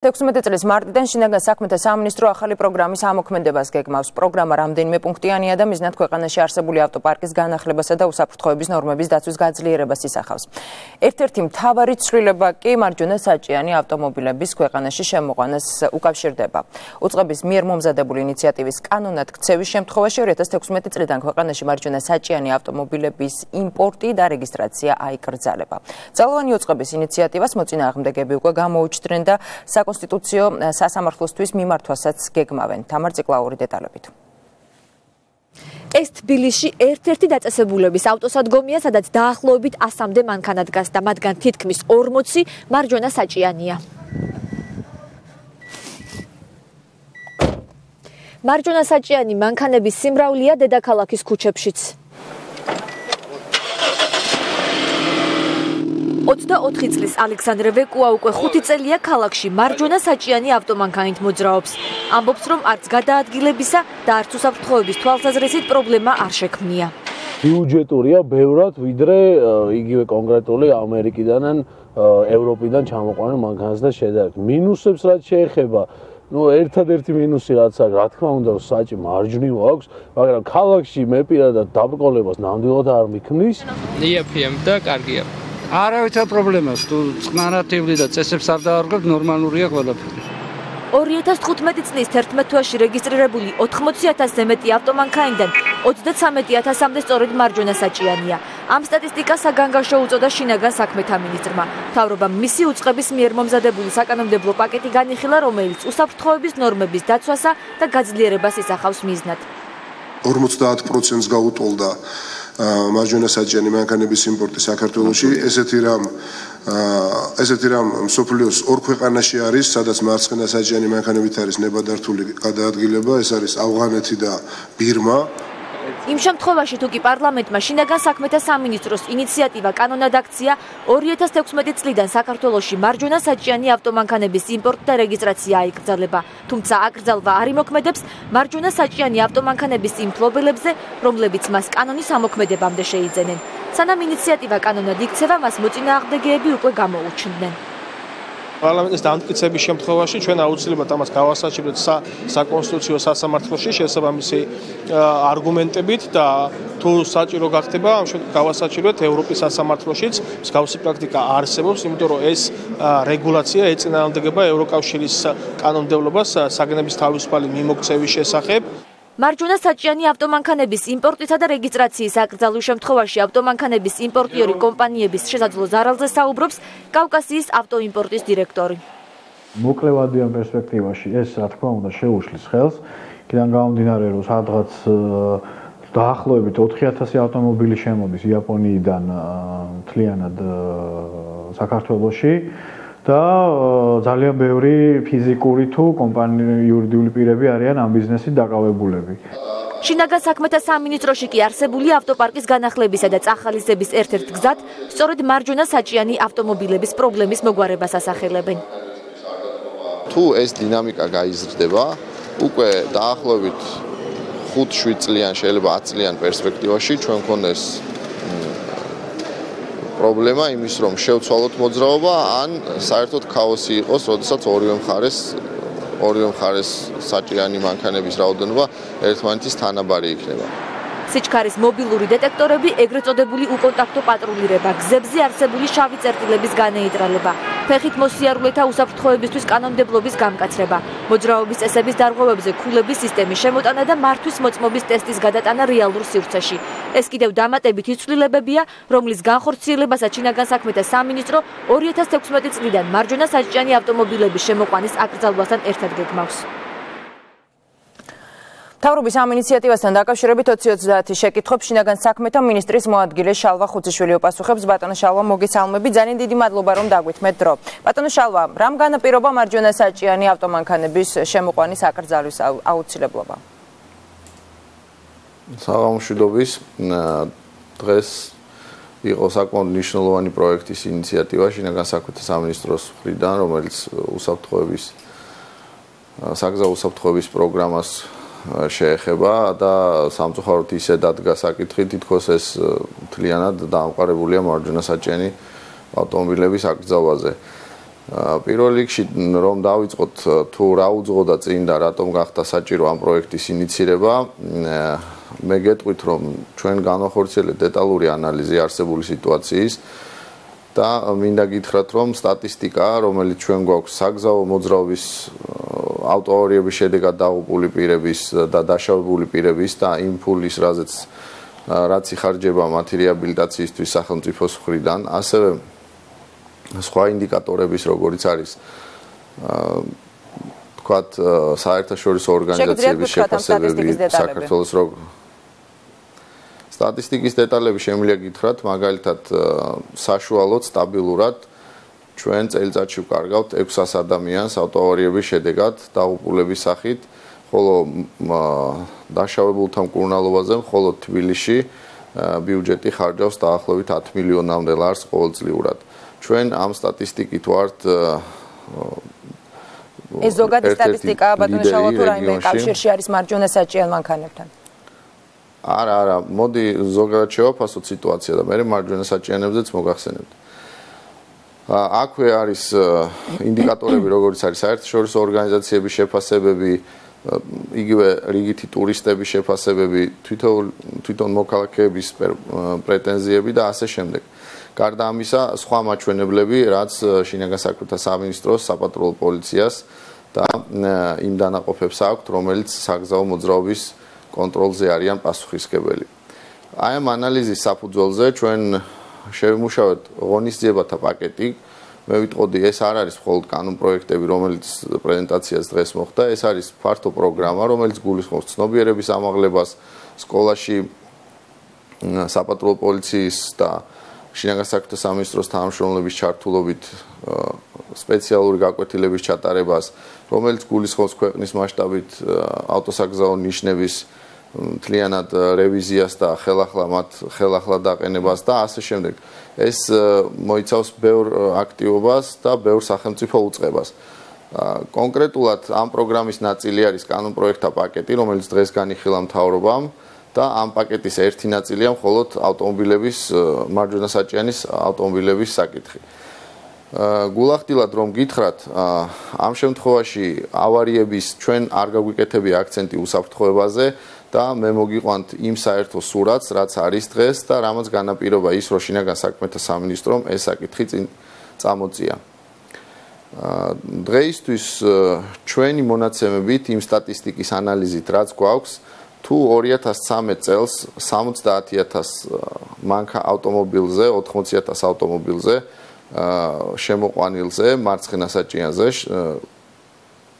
16 წლის მარტიდან შინაგან საქმეთა სამინისტრო ახალი პროგრამის ამოქმედებას გეგმავს. პროგრამა რამდენიმე პუნქტიანია და მიზნად ქვეყანაში არსებული ავტოპარკის განახლებასა და უსაფრთხოების ნორმების დაცვის გაძლიერებას ისახავს. ერთ-ერთი მთავარი ცვლილება კი მარჯვენა საჭიანი ავტომობილების ქვეყანაში შემოყვანას უკავშირდება. უწყების მიერ მომზადებული ინიციატივის კანონად ქცევის შემთხვევაში 2016 წლიდან ქვეყანაში მარჯვენა საჭიანი ავტომობილების იმპორტი და რეგისტრაცია აიკრძალება. ძალოვანი უწყების ინიციატივას მოწინააღმდეგეები უკვე გამოუჩნდნენ და საკონსტიტუციო სასამართლოსთვის მიმართვასაც გეგმავენ. თამარ ციკლაური დეტალებით. ეს თბილისში ერთ-ერთი დაწესებულების ავტოსადგომია, სადაც დაახლოებით 100-მდე მანქანა დგას და მათგან თითქმის 40 მარჯვენა საჭიანია. მარჯვენა საჭიანი მანქანების სიმრავლეა დედაქალაქის ქუჩებშიც. 24 წლის ალექსანდრე ვეკუა უკვე 5 წელია ქალაქში მარჯვენა საჭიანი ავტომანქანით მოძრაობს. ამბობს, რომ არც გადაადგილებისა და არც უსაფრთხოების თვალსაზრისით პრობლემა არ შექმნია. ბიუჯეტურია ბევრად, ვიდრე იგივე კონკრეტული ამერიკიდან ან ევროპიდან ჩამოყვანილ მანქანას და შედარებით. მინუსებს რაც შეეხება, ერთადერთი მინუსი რაც აქვს, რა თქმა უნდა, საჭი მარჯვნივ აქვს, მაგრამ ქალაქში მე პირადად დაბრკოლებას ნამდვილად არ მიქმნის. იაფიამ და კარგია. არავითარ პრობლემას თუ წყნარათმლი და წესებს არ დაარღვევთ, ნორმალურია ყველაფერი. 2015 წლის 11 თვეში რეგისტრირებული 80,000-ზე მეტი ავტომანქანიდან 33,000-მდე სწორედ მარჯვენა საჭიანია. ამ სტატისტიკას საგანგაშო უწოდა შინაგან საქმეთა მინისტრმა. მთავრობამ მისი უწყების მიერ მომზადებული საკანონმდებლო პაკეტი განიხილა, რომელიც უსაფრთხოების ნორმების დაცვასა და გაძლიერებას ისახავს მიზნად. 50%-ს გაუტოლდა მარჯვენა საჭიანი მანქანების იმპორტი საქართველოში. ესეთი რამ მსოფლიოს ორ ქვეყანაში არის, სადაც მარცხენა საჭიანი მანქანებით არის ნებადართული გადაადგილება, ეს არის ავღანეთი და ბირმა. იმ შემთხვევაში თუ კი პარლამენტმა შინაგან საქმეთა სამინისტროს ინიციატივა კანონად აქცია, 2016 წლიდან საქართველოში მარჯვენა საჭიანი ავტომანქანების იმპორტი და რეგისტრაცია აიკრძალება. თუმცა აკრძალვა არ იმოქმედებს მარჯვენა საჭიანი ავტომანქანების იმ მფლობელებზე, რომლებიც მას კანონის ამოქმედებამდე შეიძენენ. სანამ ინიციატივა კანონად იქცევა, მას მოწინააღმდეგეები უკვე გამოუჩნდნენ. პარლამენტის დამტკიცების შემთხვევაში ჩვენ აუცილებლად ამას გავასაჩივრებთ საკონსტიტუციო სასამართლოში შესაბამისი არგუმენტებით და თუ საჭირო გახდება, გავასაჩივრებთ ევროპის სასამართლოშიც. მსგავსი პრაქტიკა არსებობს, იმიტომ რომ ეს რეგულაცია ეწინააღმდეგება ევროკავშირის კანონმდებლობას საგნების თავისუფალი მიმოქცევის შესახებ. მარჯვენა საჭიანი ავტომანქანების იმპორტისა და რეგისტრაციის აკრძალვის შემთხვევაში ავტომანქანების იმპორტიორი კომპანიების შესაძლო ზარალზე საუბრობს კავკასიის ავტოიმპორტის დირექტორი. მოკლევადიან პერსპექტივაში ეს რა თქმა უნდა შეუშლის ხელს, იქიდან გამომდინარე რომ სადღაც დაახლოებით 4,000 ავტომობილი შემოდის იაპონიიდან მთლიანად საქართველოში. და ძალიან ბევრი ფიზიკური თუ იურიდიული პირები არიან ამ ბიზნესით დაკავებულები. შინაგან საქმეთა სამინისტროში კი არსებული ავტოპარკის განახლებისა და წახალისების ერთ-ერთ გზად სწორედ მარჯვენა საჭიანი ავტომობილების პრობლემის მოგვარებას ასახელებენ. თუ ეს დინამიკა გაიზრდება, უკვე დაახლოებით 5-7 წლიან, შეიძლება 10 წლიან პერსპექტივაში ჩვენ მქონდეს პრობლემა იმის, რომ შევცვალოთ მოძრაობა, ან საერთოდ ქაოსი იყოს, როდესაც ორივე მხარეს საჭიანი მანქანების რაოდენობა ერთმანეთის თანაბარი იქნება. სიჩქარის მობილური დეტექტორები, ეგრეთ წოდებული უკონტაქტო პატრულირება, გზებზე არსებული შავი წერტილების განეიტრალება, ფეხით მოსიარულეთა უსაფრთხოებისთვის კანონმდებლობის გამკაცრება, მოძრაობის წესების დარღვევებზე ქულების სისტემის შემოტანა და მართვის მოწმობის ტესტის გადატანა რეალურ სივრცეში. ეს კიდევ დამატებითი ცვლილებებია, რომლის განხორციელებასაც შინაგან საქმეთა სამინისტრო 2016 წლიდან მარჯვენა საჭიანი ავტომობილების შემოყვანის აკრძალვასთან ერთად გეგმავს. მთავრობის ამ ინიციატივასთან დაკავშირებით 2030 შეკითხვებს შინაგან საქმეთა მინისტრის მოადგილე შალვა ხუციშვილი უპასუხებს. ბატონო შალვა, მოგესალმები. ძალიან დიდი მადლობა, რომ დაგვითმეთ დრო. ბატონო შალვა, რამ განაპირობა მარჯვენა საჭიანი ავტომანქანების შემოყვანის აკრძალვის აუცილებლობა? საღამოშიდობის დღეს იყო საკმაოდ მნიშვნელოვანი პროექტის ინიციატივა შინაგან საქმეთა სამინისტროს მხრიდან, რომელიც საგზაო უსაფრთხოების პროგრამას შეეხება და სამწუხაროდ ისე დადგა საკითხი, თითქოს ეს მთლიანად დაამყარებულია მარჯვენა საჭიანი ავტომობილების აკრძალვაზე. პირველ რიგში რომ დავიწყოთ თუ რა უძღოდა წინ და რატომ გახდა საჭირო ამ პროექტის ინიცირება, მე გეტყვით რომ ჩვენ განვახორციელეთ დეტალური ანალიზი არსებული სიტუაციის და მინდა გითხრათ რომ სტატისტიკა, რომელიც ჩვენ გვაქვს საგზაო მოძრაობის ავტოავარიების შედეგად დაღუპული პირების და დაშავებული პირების და იმ ფულის რაც იხარჯება მათი რეაბილიტაციისთვის სახელმწიფოს მხრიდან, ასევე სხვა ინდიკატორების როგორიც არის თქვათ საერთაშორისო ორგანიზაციების შეფასებები საქართველოს სტატისტიკის დეტალები შემიძლია გითხრათ, მაგალითად საშუალოდ სტაბილურად ჩვენ წელიწადში ვკარგავთ 600 ადამიანს ავტოავარიების შედეგად დაღუპულების სახით, ხოლო დაშავებულთა მკურნალობაზე მხოლოდ თბილისში ბიუჯეტი ხარჯავს დაახლოებით 10 მილიონამდე ლარს ყოველწლიურად. ჩვენ ამ სტატისტიკით ვართ ეს ზოგადი სტატისტიკაა ბატონო შალვა თუ რაიმე კავშირში არის მარჯვენა საჭიელ მანქანებთან. არა, მოდი ზოგადად შევაფასოთ სიტუაცია და მე მარჯვენა საჭიანებზეც მოგახსენებთ. აქვე არის ინდიკატორები, როგორიც არის საერთაშორისო ორგანიზაციების შეფასებები, იგივე რიგითი ტურისტების შეფასებები, თვითონ მოქალაქეების პრეტენზიები და ასე შემდეგ. გარდა ამისა, სხვა მაჩვენებლები, რაც შინაგან საქმეთა სამინისტროს, საპატრულო პოლიციას და იმ დანაყოფებს აქვთ, რომელიც საგზაო მოძრაობის კონტროლზე არიან პასუხისმგებელი. აი ამ ანალიზის საფუძველზე ჩვენ შევიმუშავეთ ღონისძიებათა პაკეტი. მე ვიტყოდი, ეს არ არის მხოლოდ კანონ პროექტები, რომელიც პრეზენტაციას დღეს მოხდა, ეს არის ფართო პროგრამა, რომელიც გულისხმობს ცნობიერების ამაღლებას სკოლაში, საპატრულო პოლიციის და შინაგან საქმეთა სამინისტროს თანამშრომლების ჩართულობით სპეციალური გაკვეთილების ჩატარებას, რომელიც გულისხმობს ქვეყნის მასშტაბით ავტოსაგზაო ნიშნების მთლიანად რევიზიას და ხელახლა დაყენებას და ასე შემდეგ. ეს მოიცავს ბევრ აქტივობას და ბევრ სახელმწიფო უწყებას. კონკრეტულად ამ პროგრამის ნაწილი არის კანონ პროექტთა პაკეტი, რომელიც დღეს განიხილა მთავრობამ და ამ პაკეტის ერთი ნაწილია მხოლოდ ავტომობილების მარჯვენა საჭიანის ავტომობილების საკითხი. გულახდილად რომ გითხრათ, ამ შემთხვევაში ავარიების ჩვენ არ გაგვიკეთებია აქცენტი უსაფრთხოებაზე და მე მოგიყვანთ იმ საერთო სურათს, რაც არის დღეს და რამაც განაპირობა ის, რომ შინაგან საქმეთა სამინისტრომ ეს საკითხი წინ წამოწია. დღეისთვის ჩვენი მონაცემებით იმ სტატისტიკის ანალიზით, რაც გვაქვს, თუ 2013 წელს 70,000 მანქანა ავტომობილზე, 80,000 ავტომობილზე შემოყვანილზე, მარცხენა საჭიანზე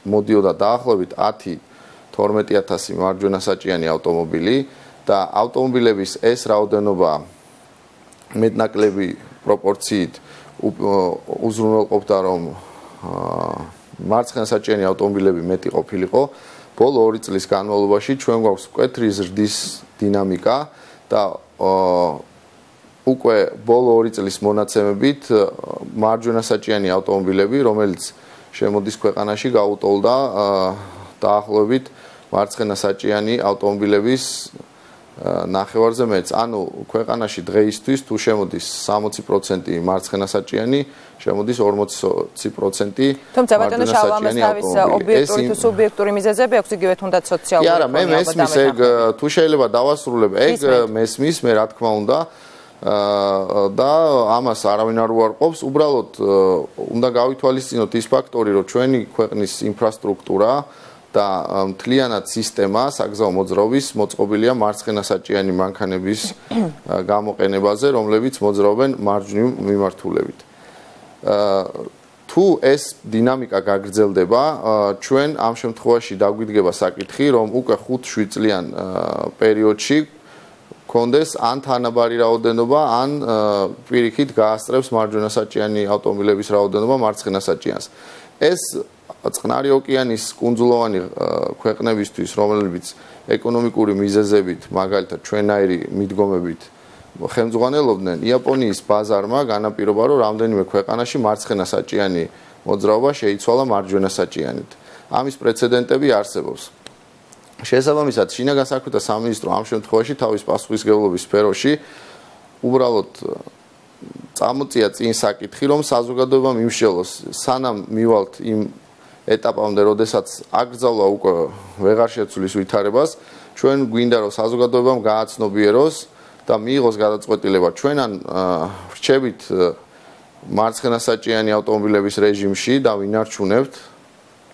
მოდიოდა დაახლოებით 10-12,000 მარჯვენა საჭიანი ავტომობილი და ავტომობილების ეს რაოდენობა მეტნაკლები პროპორციით უზრუნველყოფდა, რომ მარცხენა საჭიანი ავტომობილები მეტი ყოფილიყო. ბოლო 2 წლის განმავლობაში ჩვენ გვაქვს მკვეთრი ზრდის დინამიკა და უკვე ბოლო 2 წლის მონაცემებით მარჯვენა საჭიანი ავტომობილები, რომელიც შემოდის ქვეყანაში, გაუტოლდა დაახლოებით მარცხენა საჭიანი ავტომობილების ნახევარზე მეც. ანუ ქვეყანაში დღეისთვის თუ შემოდის 60% მარცხენა საჭიანი, შემოდის 40% თუმცა ბატონო შალვამას თავის ობიექტური თუ სუბიექტური მიზეზები აქვს, იგივე თუნდაც სოციალური. კი არა, მე მესმის ეგ თუ შეიძლება დავასრულებ, ეგ მესმის, მე რა თქმა უნდა და ამას არავინ არ უარყოფს, უბრალოდ უნდა გავითვალისწინოთ ის ფაქტორი, რომ ჩვენი ქვეყნის ინფრასტრუქტურა და მთლიანად სისტემა საგზაო მოძრაობის მოწყობილია მარცხენა საჭიანი მანქანების გამოყენებაზე, რომლებიც მოძრაობენ მარჯვნივ მიმართულებით. თუ ეს დინამიკა გაგრძელდება, ჩვენ ამ შემთხვევაში დაგვიდგება საკითხი, რომ უკვე 5-7 წლიან პერიოდში კონდეს ან თანაბარი რაოდენობა, ან პირიქით გაასწრებს მარჯვენა საჭიანი ავტომობილების რაოდენობა მარცხენა საჭიანს. ეს წყნარი ოკეანის კუნძულოვანი ქვეყნებისთვის, რომლებიც ეკონომიკური მიზეზებით, მაგალითად ჩვენაირი მიდგომებით ხელმძღვანელობდნენ, იაპონიის ბაზარმა განაპირობა, რომ რამდენიმე ქვეყანაში მარცხენა საჭიანი მოძრაობა შეიცვალა მარჯვენა საჭიანით. ამის პრეცედენტები არსებობს. შესაბამისად, შინაგან საქმეთა სამინისტრო ამ შემთხვევაში თავის პასუხისმგებლობის სფეროში უბრალოდ წამოწია წინ საკითხი, რომ საზოგადოებამ იმშელოს, სანამ მივალთ იმ ეტაპამდე, როდესაც აკრძალვა უკვე ვეღარ შეცვლის ვითარებას, ჩვენ გვინდა რომ საზოგადოებამ გააცნობიეროს და მიიღოს გადაწყვეტილება. ჩვენან ვრჩებით მარცხენასაჭიანი ავტომობილების რეჟიმში და ვინარჩუნებთ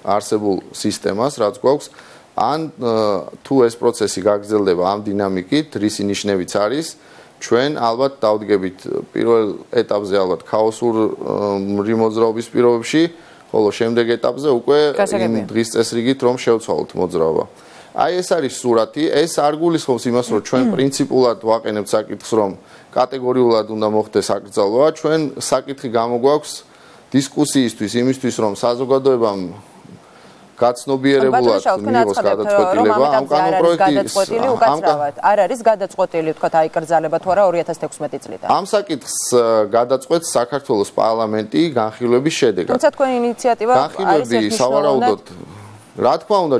არსებულ სისტემას, რაც გვაქვს, ან თუ ეს პროცესი გაგრძელდება ამ დინამიკით, რისი ნიშნებიც არის, ჩვენ ალბათ დავდგებით პირველ ეტაპზე ალბათ ქაოსური მოძრაობის პირობებში, ხოლო შემდეგ ეტაპზე უკვე იმ დღის წესრიგით რომ შევცვალოთ მოძრაობა. აი ეს არის სურათი, ეს არ გულისხმობს იმას, რომ ჩვენ პრინციპულად ვაყენებთ საკითხს, რომ კატეგორიულად უნდა მოხდეს აკრძალვა, ჩვენ საკითხი გამოგვაქვს დისკუსიისთვის, იმისთვის, რომ საზოგადოებამ გაცნობიერებულად მიიღოს გადაწყვეტილება ამ კანონპროექტის არ არის გადაწყვეტილი თქვა აიკრძალება თუ არა 2016 წლიდან. ამ საკითხს გადაწყვეტს საქართველოს პარლამენტი განხილვების შედეგად. თუმცა თქვენი ინიციატივა არის სავარაუდოდ რა თქმა უნდა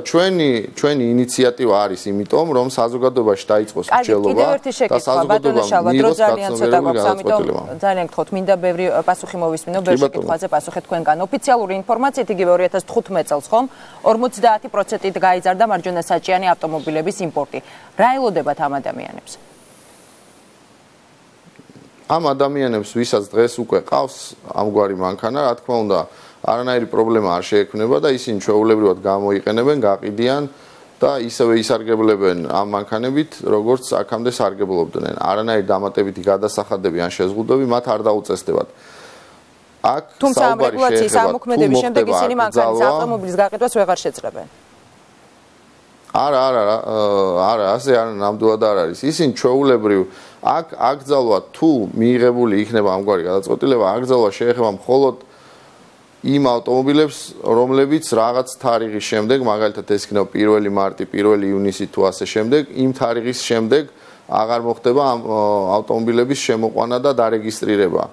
ჩვენი ინიციატივა არის იმიტომ რომ საზოგადოებაში დაიწყოს მსჯელობა და საზოგადოება მიიღოს გაცნობიერებული გადაწყვეტილება. ძალიან გთხოვთ, მინდა ბევრი პასუხი მოვისმინო ბევრი კითხვაზე პასუხი თქვენგან. ოფიციალური ინფორმაციით იგივე 2015 წელს ხომ 50%-ით გაიზარდა მარჯვენასაჭიანი ავტომობილების იმპორტი. რა ელოდებათ ამ ადამიანებს? ამ ადამიანებს ვისაც დღეს უკვე ყავს ამგვარი მანქანა, რა თქმა უნდა არანაირი პრობლემა არ შეექმნება და ისინი ჩვეულებრივად გამოიყენებენ, გაყიდიან და ისევე ისარგებლებენ ამ მანქანებით, როგორც აქამდე სარგებლობდნენ. არანაირი დამატებითი გადასახადები ან შეზღუდვები მათ არ დაუწესდებათ. აქ თუმცა ამ რეგულაციის ამოქმედების შემდეგ ისინი მანქანის ავტომობილის გაყიდვას ვეღარ შეძლებენ. არა, ასე არ ნამდვილად არ არის. ისინი ჩვეულებრივ აქ აკრძალვა თუ მიიღებული იქნება ამგვარი გადაწყვეტილება, აკრძალვა შეეხება მხოლოდ იმ ავტომობილებს, რომლებიც რაღაც თარიღის შემდეგ, მაგალითად ეს იქნება 1 მარტი, 1 ივნისი თუ ასე შემდეგ, იმ თარიღის შემდეგ აღარ მოხდება ამ ავტომობილების შემოყვანა და დარეგისტრირება.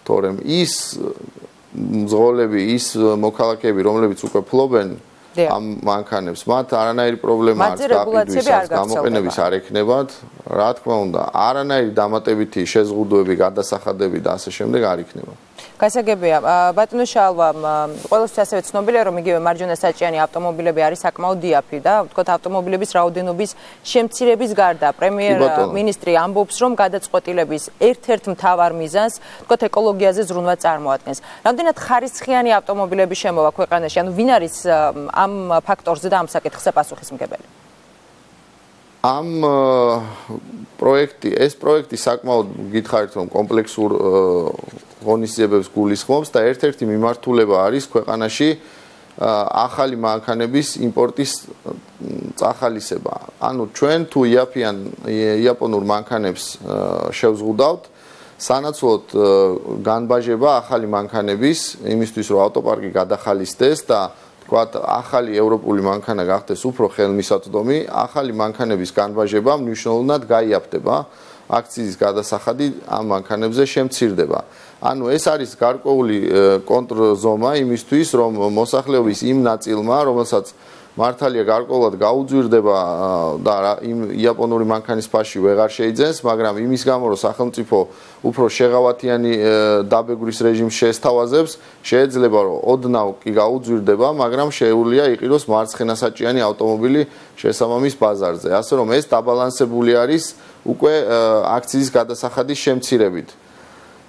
თორემ ის მძღოლები, ის მოქალაქეები, რომლებიც უკვე ფლობენ ამ მანქანებს, მათ არანაირი პრობლემა არ გაყიდვისას, გამოყენების არ ექნებათ, რა თქმა უნდა, არანაირი დამატებითი შეზღუდვები, გადასახადები და ასე შემდეგ არ იქნება. გასაგებია, ბატონო შალვა, ყველასთვის ასევე ცნობილია, რომ იგივე მარჯვენასაჭიანი ავტომობილები არის საკმაოდ დიაფი და ვთქვათ ავტომობილების რაოდენობის შემცირების გარდა პრემიერ-მინისტრი ამბობს, რომ გადაწყვეტილების ერთ-ერთ მთავარ მიზანს ვთქვათ ეკოლოგიაზე ზრუნვა წარმოადგენს. რამდენად ხარისხიანი ავტომობილების შემოვა ქვეყანაში, ანუ ვინ არის ამ ფაქტორზე და ამ საკითხზე პასუხისმგებელი? ეს პროექტი საკმაოდ გითხარით რომ კომპლექსურ ღონისძიებებს გულისხმობს და ერთ-ერთი მიმართულება არის ქვეყანაში ახალი მანქანების იმპორტის წახალისება. ანუ ჩვენ თუ იაპონურ მანქანებს შევზღუდავთ, სანაცვლოდ განბაჟება ახალი მანქანების იმისთვის რომ ავტოპარკი გადახალისდეს და ვთქვათ, ახალი ევროპული მანქანა გახდეს უფრო ხელმისაწვდომი, ახალი მანქანების განბაჟება მნიშვნელოვნად გაიაფდება, აქციზის გადასახადი ამ მანქანებზე შემცირდება. ანუ ეს არის გარკვეული კონტრზომა იმისთვის, რომ მოსახლეობის იმ ნაწილმა, რომელსაც მართალია გარკვეულად გაუძვირდება და იმ იაპონური მანქანის ფასში ვეღარ შეიძენს, მაგრამ იმის გამო, რომ სახელმწიფო უფრო შეღავათიანი დაბეგვრის რეჟიმს შეესთავაზებს, შეიძლება რომ ოდნავ კი გაუძვირდება, მაგრამ შეუძლია იყიდოს მარცხენასაჭიანი ავტომობილი შესაბამის ბაზარზე. ასე რომ ეს დაბალანსებული არის უკვე აქციზის გადასახადის შემცირებით.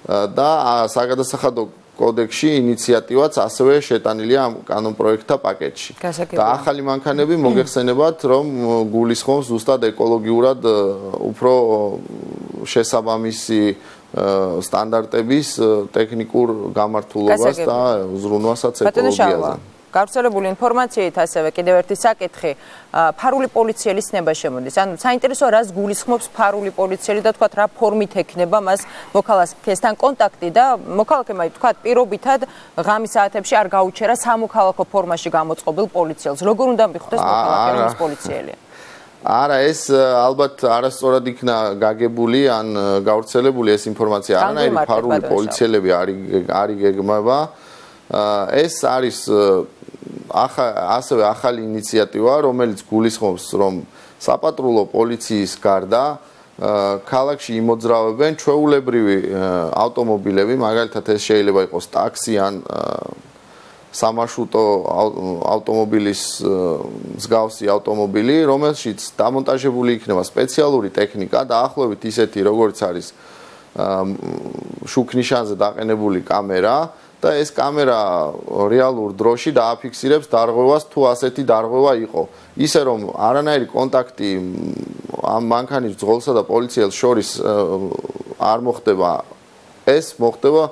და საგადასახადო კოდექსში ინიციატივაც ასევე შეტანილია ამ კანონპროექტთა პაკეტში. და ახალი მანქანები მოგეხსენებათ, რომ გულისხმობს ზუსტად ეკოლოგიურად უფრო შესაბამისი სტანდარტების ტექნიკურ გამართულობას და ზრუნვასაც ეკოლოგიაზე. გავრცელებული ინფორმაციით ასევე კიდევ ერთი საკითხი, ფარული პოლიციელის ნება შემოდის. ანუ საინტერესოა რას გულისხმობს ფარული პოლიციელი და თქვათ რა ფორმით ექნება მას მოქალაქესთან კონტაქტი და მოქალაქემა თქვათ პირობითად ღამის საათებში არ გაუჩერა სამოქალაქო ფორმაში გამოწყობილ პოლიციელს. როგორ უნდა მიხვდეს მოქალაქე პოლიციელი? არა, ეს ალბათ არასწორად იქნა გაგებული ან გავრცელებული ეს ინფორმაცია. არანაირი ფარული პოლიციელები არ იგეგმება. ეს არის ასევე ახალი ინიციატივა, რომელიც გულისხმობს, რომ საპატრულო პოლიციის გარდა ქალაქში იმოძრავებენ ჩვეულებრივი ავტომობილები, მაგალითად ეს შეიძლება იყოს ტაქსი ან სამარშრუტო ავტომობილის მსგავსი ავტომობილი, რომელშიც დამონტაჟებული იქნება სპეციალური ტექნიკა, დაახლოებით ისეთი, როგორც არის შუქნიშანზე დაყენებული კამერა და ეს კამერა რეალურ დროში დააფიქსირებს დარღვევას, თუ ასეთი დარღვევა იყო. ისე რომ არანაირი კონტაქტი ამ მანქანის მძღოლსა და პოლიციელს შორის არ მოხდება. ეს მოხდება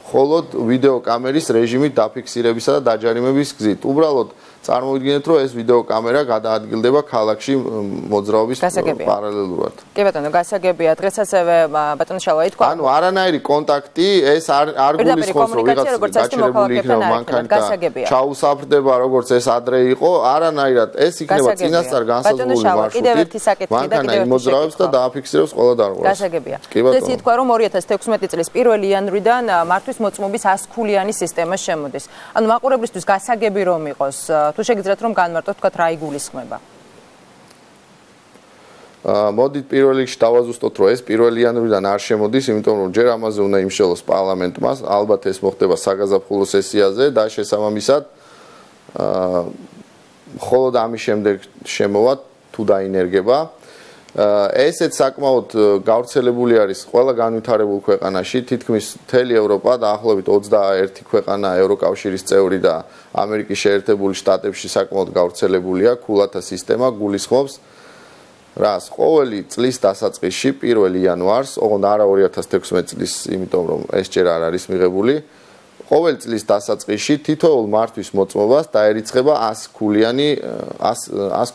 მხოლოდ ვიდეო კამერის რეჟიმით დაფიქსირებისა და დაჯარიმების გზით. უბრალოდ წარმოვიდგინეთ, რომ ეს ვიდეო კამერა გადაადგილდება ქალაქში მოძრაობის პარალელურად. კი ბატონო, გასაგებია. დღეს ასევე ბატონო შალვა ითქვა. ანუ არანაირი კონტაქტი ეს არ გულისხმობს, რომ ვიღაც გაჩერებული იქნება მანქანა და ჩაუსაფრდება, როგორც ეს ადრე იყო, არანაირად ეს იქნება წინასწარ განსაზღვრული მარშრუტით. მანქანა იმოძრავებს და დააფიქსირებს ყველა დარღვევას. გასაგებია. დღეს ითქვა, რომ 2016 წლის 1 იანვრიდან მართვის მოწმობის 100-ქულიანი სისტემა შემოდის. ანუ მაყურებლისთვის გასაგები რომ იყოს, თუ შეგიძლიათ რომ განმარტოთ, თქვათ რა იგულისხმება? მოდით პირველ რიგში დავაზუსტოთ, რომ ეს 1 იანვრიდან არ შემოდის, იმიტომ რომ ჯერ ამაზე უნდა იმშელოს პარლამენტმა, ალბათ ეს მოხდება საგაზაფხულო სესიაზე და შესაბამისად მხოლოდ ამის შემდეგ შემოვა თუ დაინერგება. ესეც საკმაოდ გავრცელებული არის ყველა განვითარებულ ქვეყანაში, თითქმის მთელი ევროპა, დაახლოებით 21 ქვეყანა ევროკავშირის წევრი და ამერიკის შეერთებული შტატებში საკმაოდ გავრცელებულია ქულათა სისტემა, გულისხმობს რას ყოველი წლის დასაწყისში 1 იანვარს, ოღონდ არა 2016 წლის, იმიტომ რომ ეს ჯერ არ არის მიღებული, ყოველი წლის დასაწყისში თითოეულ მართვის მოწმობას დაერიცხება 100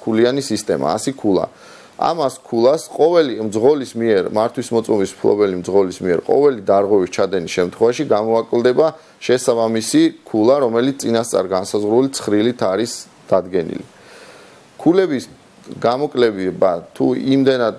ქულიანი სისტემა, 100 ქულა. ამ 100 ქულას ყოველი მძღოლის მიერ, მართვის მოწმობის მფლობელი მძღოლის მიერ ყოველი დარღვევის ჩადენის შემთხვევაში გამოაკლდება შესაბამისი ქულა, რომელიც წინასწარ განსაზღვრული ცხრილით არის დადგენილი. ქულების გამოკლებება თუ იმდენად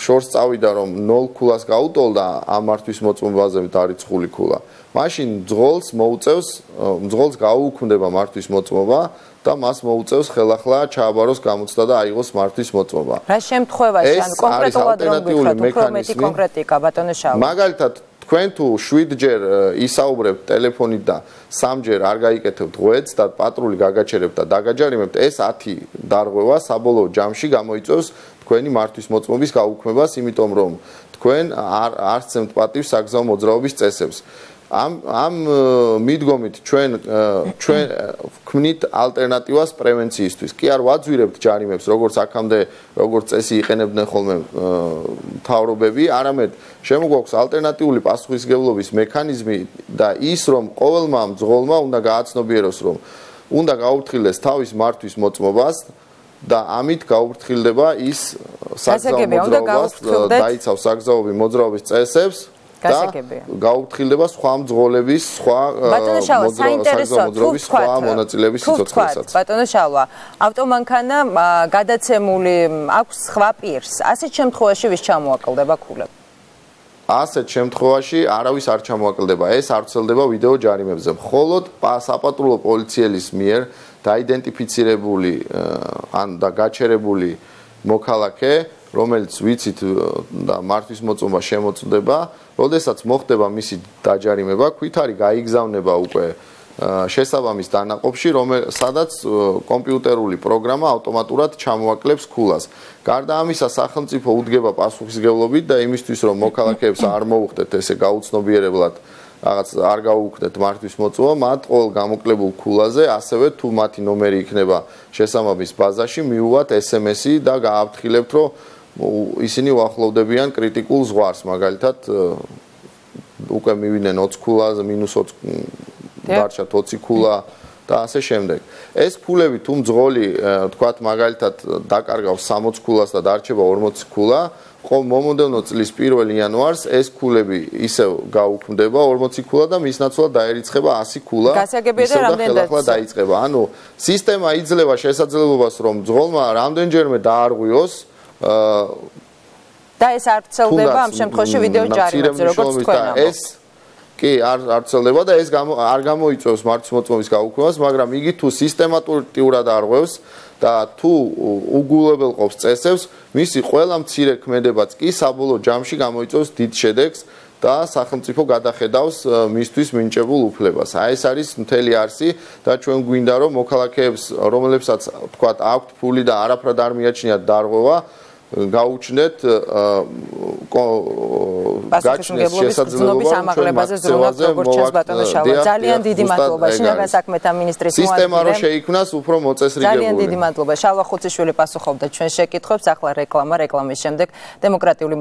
შორს წავიდა, რომ 0 ქულას გაუტოლდა ამ მართვის მოწმობაზე დარიცხული ქულა, მაშინ მძღოლს გაუუქმდება მართვის მოწმობა და მას მოუწევს ხელახლა ჩააბაროს გამოცდა და აიღოს მართვის მოწმობა. რა შემთხვევაში, ანუ კონკრეტულად რომ ვიხოთ, უფრო მეტი კონკრეტიკა ბატონო შალვა. მაგალითად, თქვენ თუ 7ჯერ ისაუბრებთ ტელეფონით და 3ჯერ არ გაიკეთებთ ღვედს და პატრული გაგაჩერებთ და დაგაჯარიმებთ, ეს 10 დარღვევა საბოლოო ჯამში გამოიწვევს თქვენი მართვის მოწმობის გაუქმებას, იმიტომ რომ თქვენ არ სცემთ პატივს საგზაო მოძრაობის წესებს. ამ მიდგომით ჩვენ ვქმნით ალტერნატივას პრევენციისთვის. კი არ ვაძვირებთ ჯარიმებს, როგორც აქამდე, როგორც წესი იყენებდნენ ხოლმე მთავრობები, არამედ შემოგვაქვს ალტერნატიული პასუხისმგებლობის მექანიზმი და ის, რომ ყოველმა მძღოლმა უნდა გააცნობიეროს, რომ უნდა გაუფრთხილდეს თავის მართვის მოწმობას და ამით გაუფრთხილდება ის საგზაო მოძრაობას, დაიცავს საგზაო მოძრაობის წესებს. და გაუფრთხილდება სხვა მძღოლების, სხვა მოძრაობის სხვა მონაწილეების სიცოცხლესაც. ბატონო შალვა, ავტომანქანა გადაცემული აქვს სხვა პირს. ასეთ შემთხვევაში ვის ჩამოაკლდება ქულები? ასეთ შემთხვევაში არავის არ ჩამოაკლდება. ეს არ ვრცელდება ვიდეო ჯარიმებზე. მხოლოდ საპატრულო პოლიციელის მიერ დაიდენტიფიცირებული ან და გაჩერებული მოქალაქე, რომელიც ვიცით და მართვის მოწმობა შემოწმდება, როდესაც მოხდება მისი დაჯარიმება, ქვით არის გაიგზავნება უკვე შესაბამის დანაყოფში, სადაც კომპიუტერული პროგრამა ავტომატურად ჩამოაკლებს ქულას. გარდა ამისა, სახელმწიფო უდგება პასუხისმგებლობით და იმისთვის, რომ მოქალაქეებს არ მოუხდეთ ესე გაუცნობიერებლად რაღაც არ გაუუქმდეთ მართვის მოწმობა, მათ ყოველ გამოკლებულ ქულაზე, ასევე თუ მათი ნომერი იქნება შესაბამის ბაზაში, მიუვათ SMS-ი და გააფრთხილებთ, რომ ისინი უახლოვდებიან კრიტიკულ ზღვარს, მაგალითად უკვე მივიდნენ 20 ქულაზე, -20 დარჩათ 20 ქულა და ასე შემდეგ. ეს ქულები თუ მძღოლი, თქვათ მაგალითად დაკარგავს 60 ქულას და დარჩება 40 ქულა, მომდევნო წლის 1 იანვარს ეს ქულები ისევ გაუქმდება 40 ქულა და მის ნაცვლად დაერიცხება 100 ქულა. გასაგებია და რამდენადაც დაიწყება. ანუ სისტემა იძლევა შესაძლებლობას, რომ მძღოლმა რამდენჯერმე დაარღვიოს და ეს არ ვრცელდება ამ შემთხვევაში ვიდეო ჯარიმებზე, როგორც თქვენ ამბობთ. კი, არ ვრცელდება და ეს არ გამოიწვევს მართვის მოწმობის გაუქმებას, მაგრამ იგი თუ სისტემატურად არღვევს და თუ უგულებელყოფს წესებს, მისი ყველა მცირე ქმედებაც კი საბოლოო ჯამში გამოიწვევს დიდ შედეგს და სახელმწიფო გადახედავს მისთვის მინიჭებულ უფლებას. აი ეს არის მთელი არსი და ჩვენ გვინდა რომ მოქალაქეებს, რომლებსაც თქვათ აქვთ ფული და არაფრად არ მიაჩნიათ დარღვევა, გაუჩნდეთ გაჩნდეს შესაძლებლობა ამაღლებაზე ზრუნავთ როგორც ჩანს ბატონო შავა. ძალიან დიდი მადლობა შინაგან საქმეთა მინისტრის მოადგილე. სისტემა რო შეიქმნას უფრო მოწესრიგებული. ძალიან დიდი მადლობა. შალვა ხუციშვილი პასუხობდა ჩვენ შეკითხვებს. ახლა რეკლამის შემდეგ დემოკრატიული